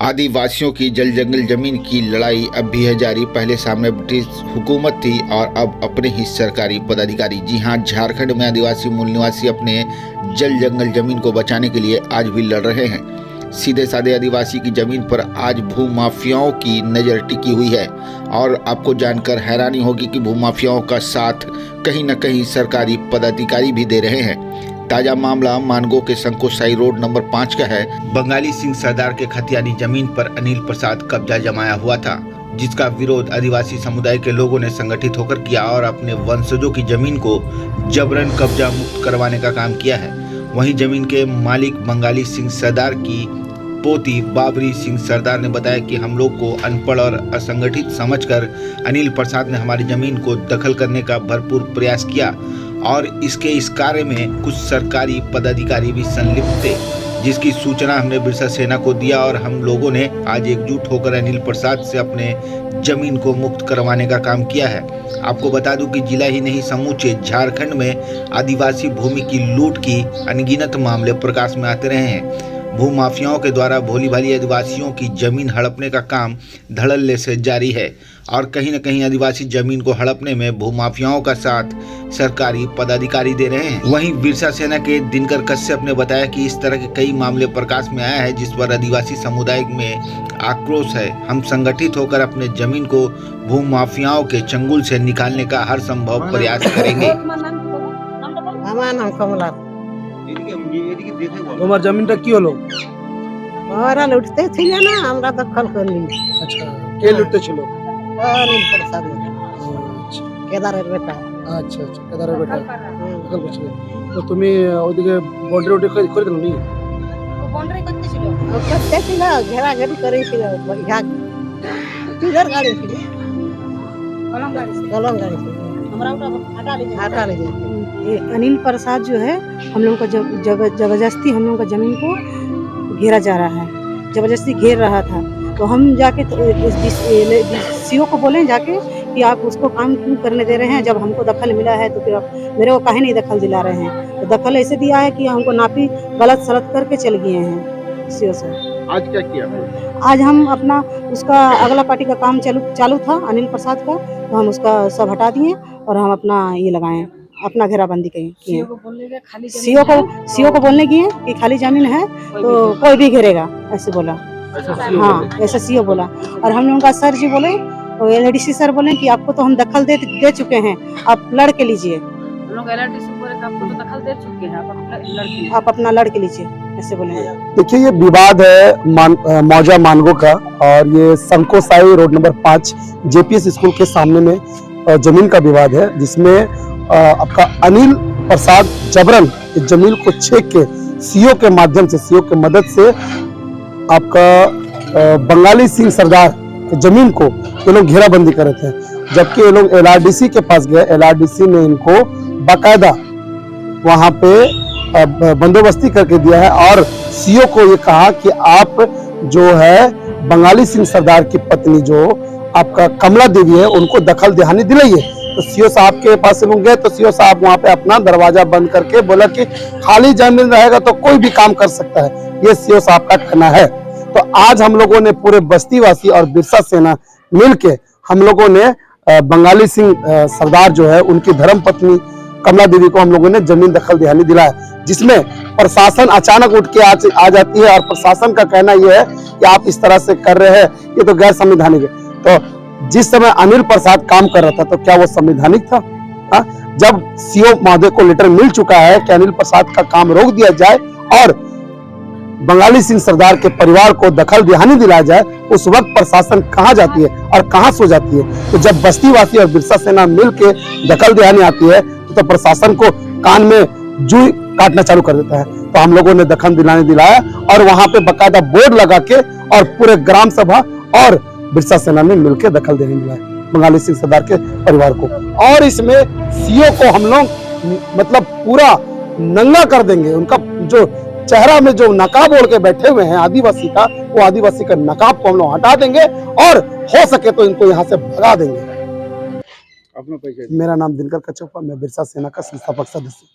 आदिवासियों की जल जंगल जमीन की लड़ाई अब भी है जारी। पहले सामने ब्रिटिश हुकूमत थी और अब अपने ही सरकारी पदाधिकारी। जी हां, झारखंड में आदिवासी मूल निवासी अपने जल जंगल जमीन को बचाने के लिए आज भी लड़ रहे हैं। सीधे साधे आदिवासी की जमीन पर आज भूमाफियाओं की नज़र टिकी हुई है और आपको जानकर हैरानी होगी कि भूमाफियाओं का साथ कहीं न कहीं सरकारी पदाधिकारी भी दे रहे हैं। ताजा मामला मानगो के संकोसाई रोड नंबर 5 का है। बंगाली सिंह सरदार के खतियानी जमीन पर अनिल प्रसाद कब्जा जमाया हुआ था, जिसका विरोध आदिवासी समुदाय के लोगों ने संगठित होकर किया और अपने वंशजों की जमीन को जबरन कब्जा मुक्त करवाने का काम किया है। वहीं जमीन के मालिक बंगाली सिंह सरदार की पोती बाबरी सिंह सरदार ने बताया कि हम लोग को अनपढ़ और असंगठित समझकर अनिल प्रसाद ने हमारी जमीन को दखल करने का भरपूर प्रयास किया और इस कार्य में कुछ सरकारी पदाधिकारी भी संलिप्त थे, जिसकी सूचना हमने बिरसा सेना को दिया और हम लोगों ने आज एकजुट होकर अनिल प्रसाद से अपने जमीन को मुक्त करवाने का काम किया है। आपको बता दूं कि जिला ही नहीं समूचे झारखंड में आदिवासी भूमि की लूट की अनगिनत मामले प्रकाश में आते रहे हैं। भूमाफियाओं के द्वारा भोली भाली आदिवासियों की जमीन हड़पने का काम धड़ल्ले से जारी है और कहीं न कहीं आदिवासी जमीन को हड़पने में भूमाफियाओं का साथ सरकारी पदाधिकारी दे रहे हैं। वहीं बिरसा सेना के दिनकर कश्यप ने बताया कि इस तरह के कई मामले प्रकाश में आया है, जिस पर आदिवासी समुदाय में आक्रोश है। हम संगठित होकर अपने जमीन को भूमाफियाओं के चंगुल से निकालने का हर संभव प्रयास करेंगे। তোমার জমিনটা কি হলো? ওরা লুটতে ছিল না, আমরা দখল করলি। আচ্ছা, কে লুটতে ছিল? অনিল প্রসাদ কেদারের বেটা। আচ্ছা আচ্ছা, কেদারের বেটা দখল করছিল। তো তুমি ওইদিকে বন্ডারি করে দিল নি? বন্ডারি করতেছিল, করতেছিল, ঘেরাঘেরি করেছিল। কিধর গাড়ি ছিল? কলম গাড়ি ছিল। हमरा हटा लीजिए। अनिल प्रसाद जो है, हम लोगों का जबरदस्ती हम लोगों का ज़मीन को घेरा जा रहा है, जबरदस्ती घेर रहा था। तो हम जाके सीओ को बोले जाके कि आप उसको काम क्यों करने दे रहे हैं, जब हमको दखल मिला है तो फिर आप मेरे को काहे नहीं दखल दिला रहे हैं। तो दखल ऐसे दिया है कि हमको नापी गलत सलत करके चल गए हैं सीओ से। आज क्या किया? आज हम अपना उसका अगला पार्टी का काम चालू था अनिल प्रसाद का, तो हम उसका सब हटा दिए और हम अपना ये लगाए, अपना घेराबंदी किए। सीओ को बोलने किए कि खाली जमीन है तो कोई भी घेरेगा, ऐसे बोला। हाँ, ऐसा सीओ बोला। और हम लोगों का सर जी बोले, LDC सर बोले कि आपको तो हम दखल दे चुके हैं, आप लड़ के लीजिए। आप अपना लड़ के लीजिए, ऐसे बोले। देखिए, ये विवाद है मौजा मानगो का और ये संकोसाई रोड नंबर 5 JPS स्कूल के सामने में जमीन का विवाद है, जिसमें आपका अनिल प्रसाद जबरन जमीन को छेक के सीओ के माध्यम से, सीओ के मदद से आपका बंगाली सिंह सरदार की जमीन को ये लोग घेराबंदी कर रहे थे। जबकि ये लोग LRDC के पास गए, LRDC ने इनको बाकायदा वहां पे बंदोबस्ती करके दिया है और सीओ को ये कहा कि आप जो है बंगाली सिंह सरदार की पत्नी जो आपका कमला देवी है, उनको दखल दहानी दिलाइए। तो सीओ साहब के पास लोग गए तो सीओ साहब वहां पे अपना दरवाजा बंद करके बोला कि खाली जमीन रहेगा तो कोई भी काम कर सकता है, ये सीओ साहब का कहना है। तो आज हम लोगों ने पूरे बस्तीवासी और बिरसा सेना मिलके हम लोगों ने बंगाली सिंह सरदार जो है उनकी धर्म पत्नी कमला देवी को हम लोगों ने जमीन दखल दहानी दिलाया, जिसमें प्रशासन अचानक उठ के आ जाती है और प्रशासन का कहना यह है कि आप इस तरह से कर रहे हैं, ये तो गैर संवैधानिक है। तो जिस समय अनिल प्रसाद काम कर रहा था तो क्या वो संवैधानिक था? जब सीओ महोदय को लेटर मिल चुका है कि अनिल प्रसाद का काम रोक दिया जाए और बंगाली सिंह सरदार के परिवार को दखल दहानी दिलाया जाए, उस वक्त प्रशासन कहां जाती है और कहां सो जाती है? तो जब बस्तीवासी और बिरसा सेना मिलके दखल दहानी आती है तो प्रशासन को कान में जूई काटना चालू कर देता है। तो हम लोगों ने दखल दिलाया और वहां पे बकायदा बोर्ड लगा के और पूरे ग्राम सभा और बिरसा सेना ने मिलकर दखल देने दिलाया बंगाली सिंह सरदार के परिवार को। और इसमें सीओ को हम लोग मतलब पूरा नंगा कर देंगे। उनका जो चेहरा में जो नकाब ओढ़ के बैठे हुए हैं आदिवासी का, वो आदिवासी का नकाब को हम लोग हटा देंगे और हो सके तो इनको यहाँ से भगा देंगे। मेरा नाम दिनकर कच्छप, मैं बिरसा सेना का संस्थापक सदस्य।